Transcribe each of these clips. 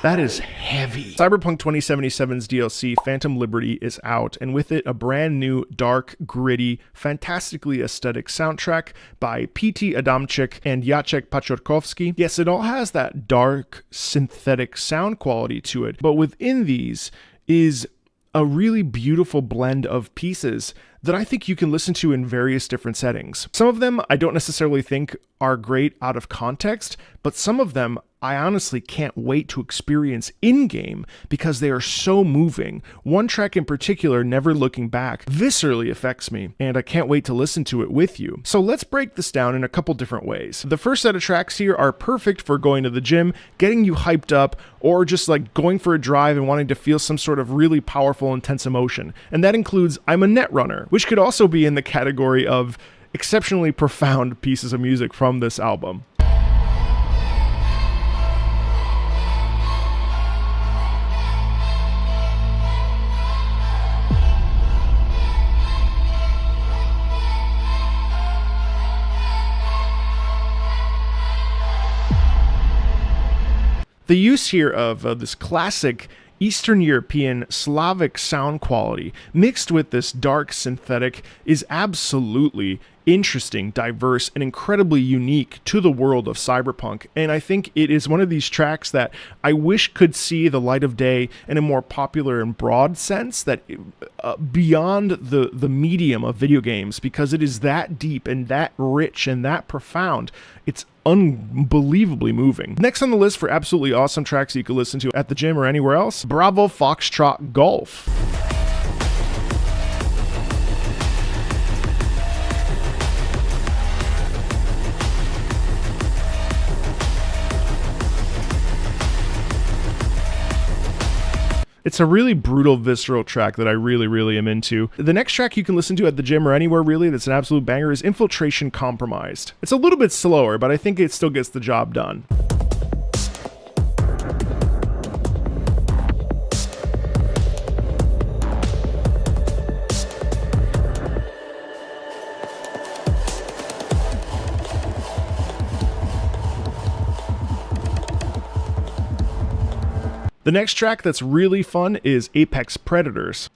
That is heavy. Cyberpunk 2077's DLC, Phantom Liberty, is out, and with it, a brand new, dark, gritty, fantastically aesthetic soundtrack by P.T. Adamczyk and Jacek Paczorkowski. Yes, it all has that dark, synthetic sound quality to it, but within these is a really beautiful blend of pieces that I think you can listen to in various different settings. Some of them I don't necessarily think are great out of context, but some of them I honestly can't wait to experience in-game because they are so moving. One track in particular, Never Looking Back, viscerally affects me, and I can't wait to listen to it with you. So let's break this down in a couple different ways. The first set of tracks here are perfect for going to the gym, getting you hyped up, or just like going for a drive and wanting to feel some sort of really powerful, intense emotion. And that includes I'm a Netrunner, which could also be in the category of exceptionally profound pieces of music from this album. The use here of this classic Eastern European Slavic sound quality mixed with this dark synthetic is absolutely interesting, diverse, and incredibly unique to the world of Cyberpunk. And I think it is one of these tracks that I wish could see the light of day in a more popular and broad sense, that beyond the medium of video games, because it is that deep and that rich and that profound. It's unbelievably moving. Next on the list for absolutely awesome tracks you could listen to at the gym or anywhere else, Bravo Foxtrot Golf. It's a really brutal, visceral track that I really am into. The next track you can listen to at the gym or anywhere really that's an absolute banger is Infiltration Compromised. It's a little bit slower, but I think it still gets the job done. The next track that's really fun is Apex Predators.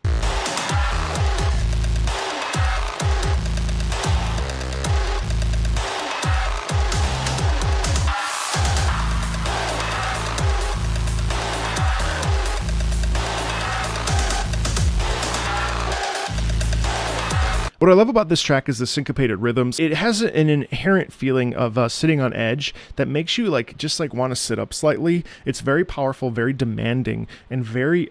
What I love about this track is the syncopated rhythms. It has an inherent feeling of sitting on edge that makes you just want to sit up slightly. It's very powerful, very demanding, and very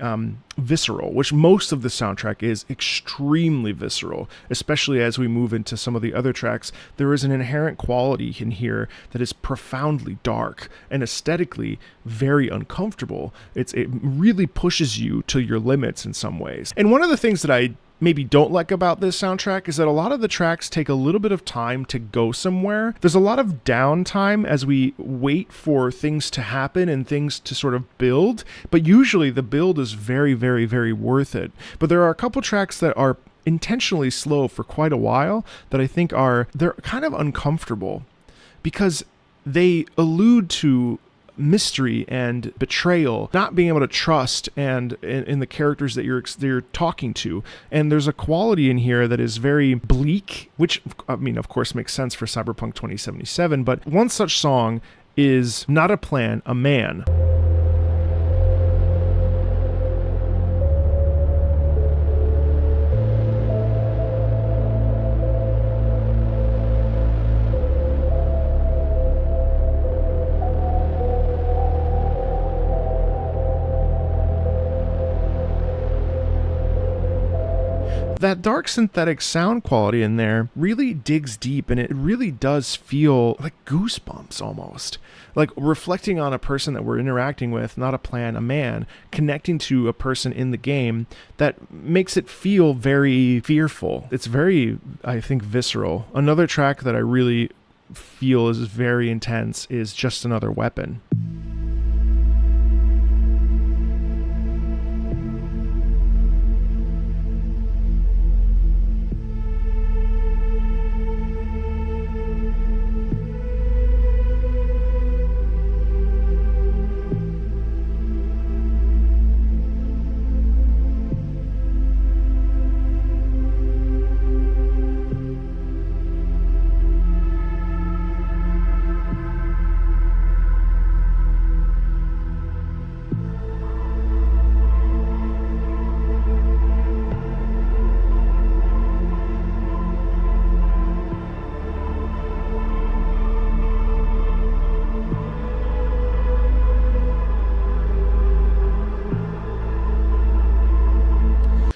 visceral, which most of the soundtrack is extremely visceral, especially as we move into some of the other tracks. There is an inherent quality in here that is profoundly dark and aesthetically very uncomfortable. It really pushes you to your limits in some ways. And one of the things that I maybe don't like about this soundtrack is that a lot of the tracks take a little bit of time to go somewhere. There's a lot of downtime as we wait for things to happen and things to sort of build, but usually the build is very worth it. But there are a couple tracks that are intentionally slow for quite a while that I think they're kind of uncomfortable because they allude to mystery and betrayal, not being able to trust and in the characters that you're talking to. And there's a quality in here that is very bleak, which I mean of course makes sense for Cyberpunk 2077, but one such song is Not a Plan, a Man. That dark synthetic sound quality in there really digs deep, and it really does feel like goosebumps almost. Like reflecting on a person that we're interacting with, not a plan, a man, connecting to a person in the game that makes it feel very fearful. It's very, I think, visceral. Another track that I really feel is very intense is Just Another Weapon.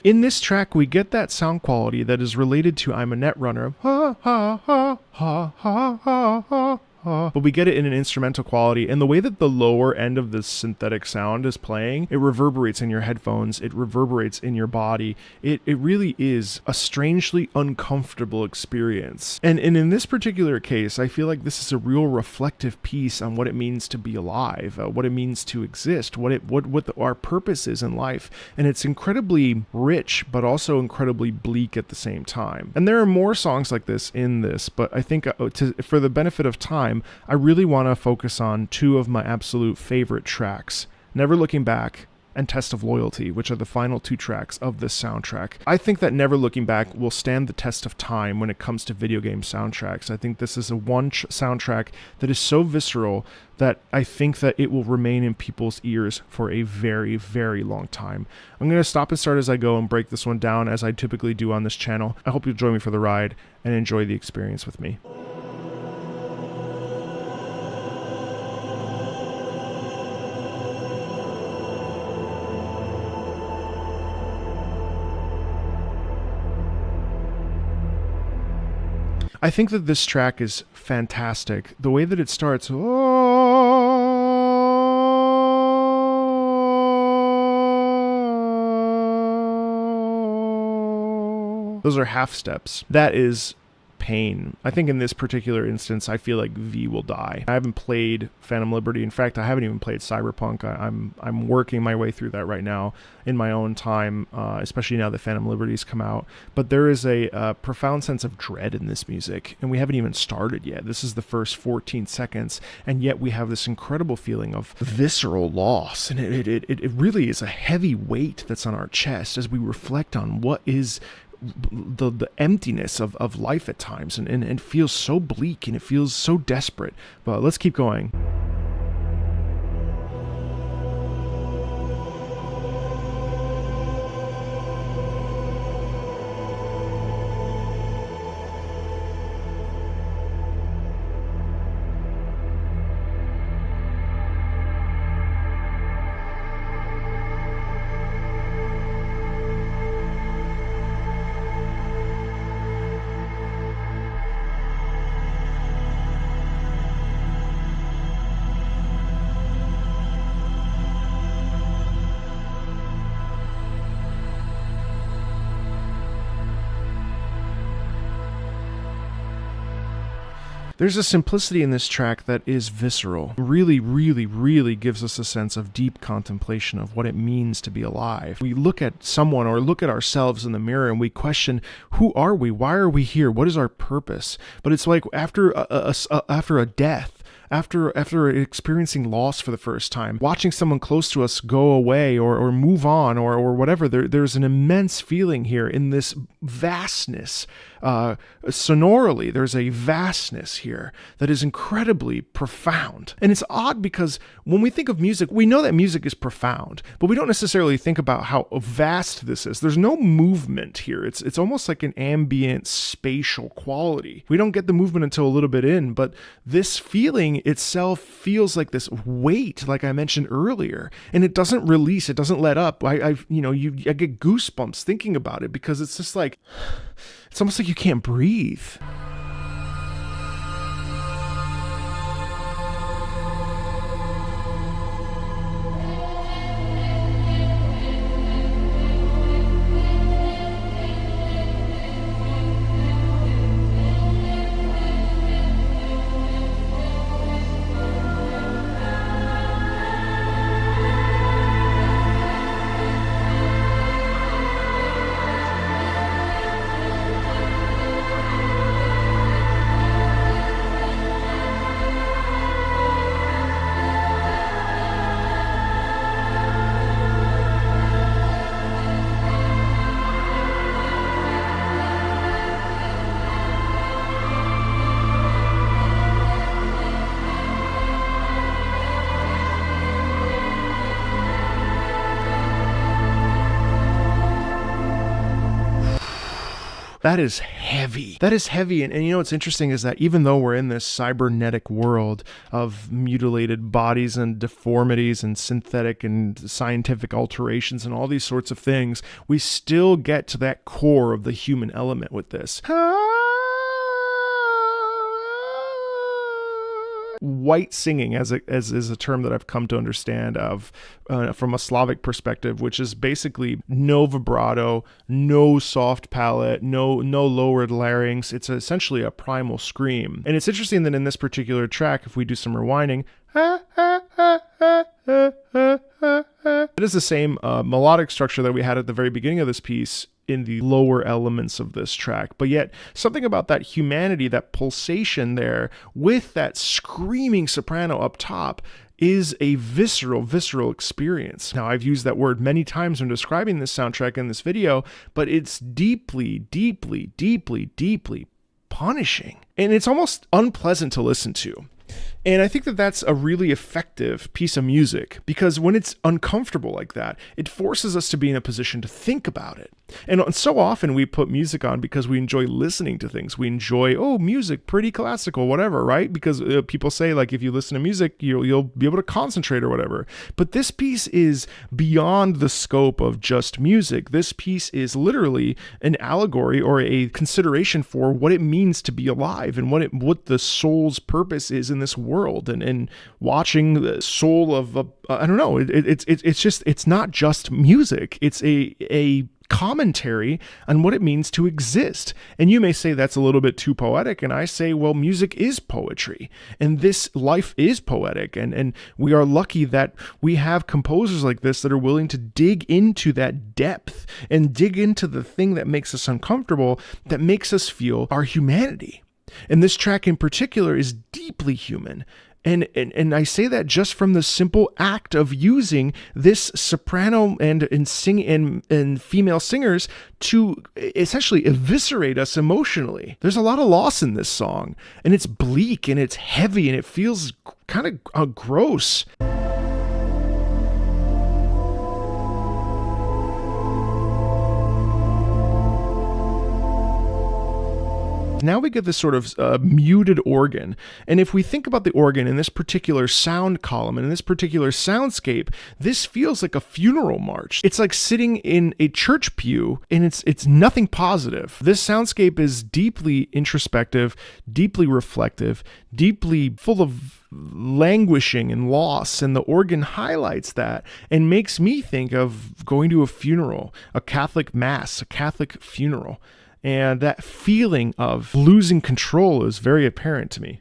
In this track, we get that sound quality that is related to I'm a Netrunner. Ha, ha, ha, ha, ha, ha, ha. But we get it in an instrumental quality, and the way that the lower end of this synthetic sound is playing, it reverberates in your headphones, it reverberates in your body. It really is a strangely uncomfortable experience. And in this particular case, I feel like this is a real reflective piece on what it means to be alive, what it means to exist, what our purpose is in life. And it's incredibly rich, but also incredibly bleak at the same time. And there are more songs like this in this, but I think for the benefit of time, I really want to focus on two of my absolute favorite tracks, Never Looking Back and Test of Loyalty, which are the final two tracks of this soundtrack. I think that Never Looking Back will stand the test of time when it comes to video game soundtracks. I think this is a soundtrack that is so visceral that I think that it will remain in people's ears for a very, very long time. I'm going to stop and start as I go and break this one down as I typically do on this channel. I hope you'll join me for the ride and enjoy the experience with me. I think that this track is fantastic. The way that it starts, those are half steps. That is pain. I think in this particular instance, I feel like V will die. I haven't played Phantom Liberty. In fact, I haven't even played Cyberpunk. I'm working my way through that right now in my own time, especially now that Phantom Liberty's come out. But there is a profound sense of dread in this music, and we haven't even started yet. This is the first 14 seconds, and yet we have this incredible feeling of visceral loss, and it really is a heavy weight that's on our chest as we reflect on what is the emptiness of life at times, and it feels so bleak and it feels so desperate. But let's keep going. There's a simplicity in this track that is visceral. Really, really, really gives us a sense of deep contemplation of what it means to be alive. We look at someone or look at ourselves in the mirror and we question, who are we? Why are we here? What is our purpose? But it's like after a death, after experiencing loss for the first time, watching someone close to us go away or move on or whatever, there's an immense feeling here in this vastness. Sonorally, there's a vastness here that is incredibly profound. And it's odd because when we think of music, we know that music is profound, but we don't necessarily think about how vast this is. There's no movement here. It's almost like an ambient spatial quality. We don't get the movement until a little bit in, but this feeling itself feels like this weight, like I mentioned earlier, and it doesn't release, it doesn't let up. I get goosebumps thinking about it because it's just like, it's almost like you can't breathe. That is heavy. That is heavy. And you know what's interesting is that even though we're in this cybernetic world of mutilated bodies and deformities and synthetic and scientific alterations and all these sorts of things, we still get to that core of the human element with this. White singing, as is a term that I've come to understand of from a Slavic perspective, which is basically no vibrato, no soft palate, no lowered larynx. It's essentially a primal scream. And it's interesting that in this particular track, if we do some rewinding, it is the same melodic structure that we had at the very beginning of this piece in the lower elements of this track, but yet something about that humanity, that pulsation there with that screaming soprano up top is a visceral experience. Now, I've used that word many times when describing this soundtrack in this video, but it's deeply punishing, and it's almost unpleasant to listen to. And I think that that's a really effective piece of music, because when it's uncomfortable like that, it forces us to be in a position to think about it. And so often we put music on because we enjoy listening to things. We enjoy, music, pretty classical, whatever, right? Because people say, like, if you listen to music, you'll be able to concentrate or whatever. But this piece is beyond the scope of just music. This piece is literally an allegory or a consideration for what it means to be alive and what the soul's purpose is in this world. And watching the soul of I don't know, it's not just music. It's a commentary on what it means to exist. And you may say that's a little bit too poetic, and I say, well, music is poetry, and this life is poetic, and we are lucky that we have composers like this that are willing to dig into that depth and dig into the thing that makes us uncomfortable, that makes us feel our humanity. And this track in particular is deeply human. And I say that just from the simple act of using this soprano and female singers to essentially eviscerate us emotionally. There's a lot of loss in this song, and it's bleak and it's heavy and it feels kind of gross. Now we get this sort of muted organ. And if we think about the organ in this particular sound column and in this particular soundscape, this feels like a funeral march. It's like sitting in a church pew, and it's nothing positive. This soundscape is deeply introspective, deeply reflective, deeply full of languishing and loss, and the organ highlights that and makes me think of going to a funeral, a Catholic mass, a Catholic funeral. And that feeling of losing control is very apparent to me.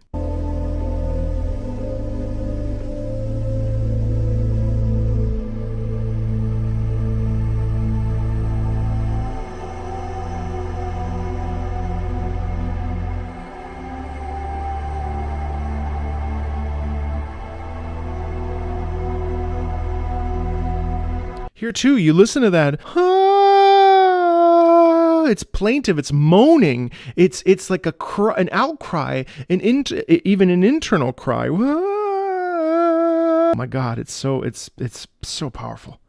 Here too, you listen to that, it's plaintive, it's moaning, it's like an outcry, even an internal cry. Oh my God, it's so powerful.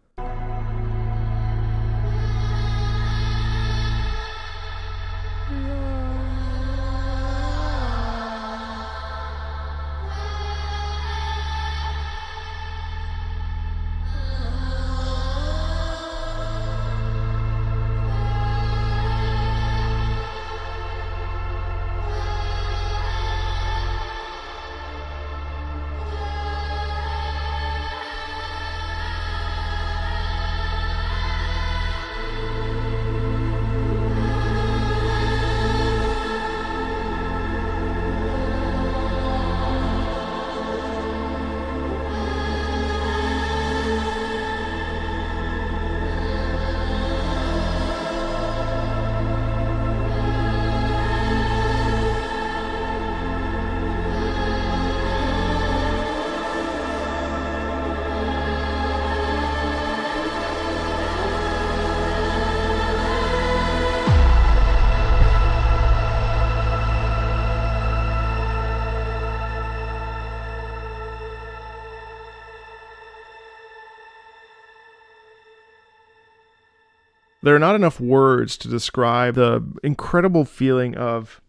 There are not enough words to describe the incredible feeling of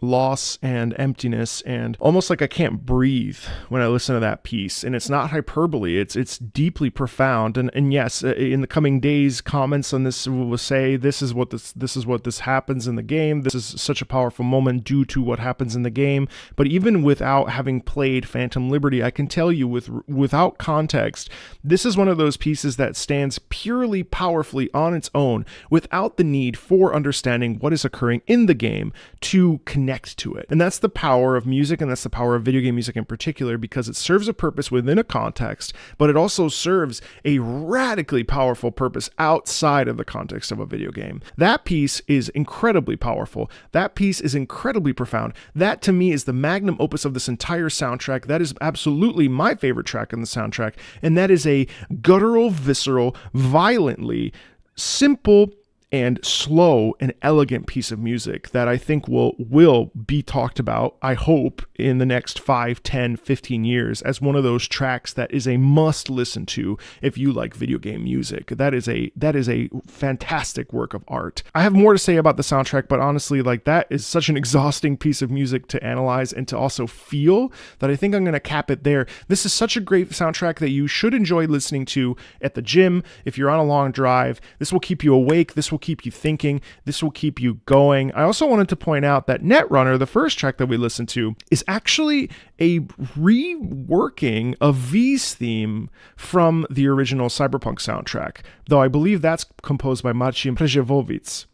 loss and emptiness and almost like I can't breathe when I listen to that piece. And it's not hyperbole, it's deeply profound. And yes, in the coming days, comments on this will say this is what this happens in the game. This is such a powerful moment due to what happens in the game. But even without having played Phantom Liberty, I can tell you without context, this is one of those pieces that stands purely powerfully on its own without the need for understanding what is occurring in the game to connect to it. And that's the power of music, and that's the power of video game music in particular, because it serves a purpose within a context, but it also serves a radically powerful purpose outside of the context of a video game. That piece is incredibly powerful. That piece is incredibly profound. That to me is the magnum opus of this entire soundtrack. That is absolutely my favorite track in the soundtrack, and that is a guttural, visceral, violently simple and slow and elegant piece of music that I think will be talked about, I hope, in the next 5, 10, 15 years as one of those tracks that is a must listen to if you like video game music. That is a fantastic work of art. I have more to say about the soundtrack, but honestly, like, that is such an exhausting piece of music to analyze and to also feel that I think I'm going to cap it there. This is such a great soundtrack that you should enjoy listening to at the gym, if you're on a long drive. This will keep you awake. This will keep you thinking. This will keep you going. I also wanted to point out that Netrunner, the first track that we listened to, is actually a reworking of V's theme from the original Cyberpunk soundtrack, though I believe that's composed by Marcin Przewovic.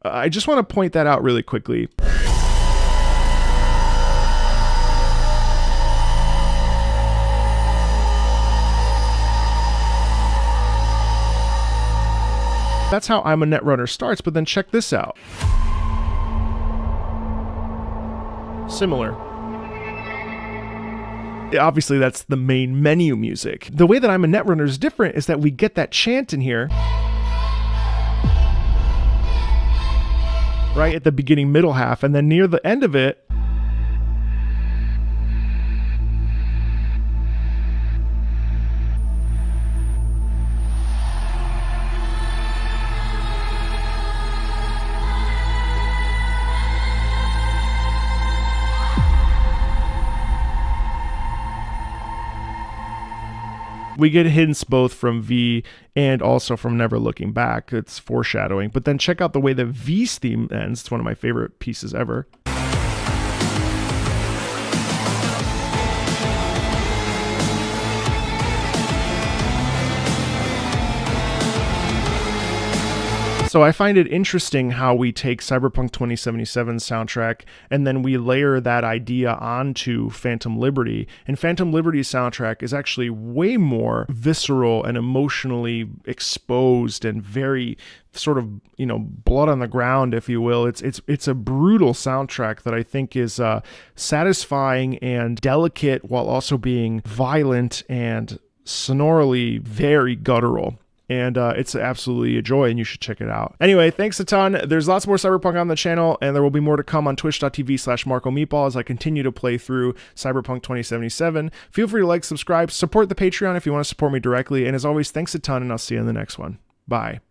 I just want to point that out really quickly. That's how I'm a Netrunner starts, but then check this out. Similar. Obviously, that's the main menu music. The way that I'm a Netrunner is different is that we get that chant in here, right at the beginning, middle half, and then near the end of it, we get hints both from V and also from Never Looking Back. It's foreshadowing. But then check out the way that V's theme ends. It's one of my favorite pieces ever. So I find it interesting how we take Cyberpunk 2077's soundtrack and then we layer that idea onto Phantom Liberty. And Phantom Liberty's soundtrack is actually way more visceral and emotionally exposed and very sort of, blood on the ground, if you will. It's a brutal soundtrack that I think is satisfying and delicate while also being violent and sonorily very guttural. And it's absolutely a joy, and you should check it out. Anyway, thanks a ton. There's lots more Cyberpunk on the channel, and there will be more to come on twitch.tv/Marco Meatball as I continue to play through Cyberpunk 2077. Feel free to like, subscribe, support the Patreon if you want to support me directly. And as always, thanks a ton, and I'll see you in the next one. Bye.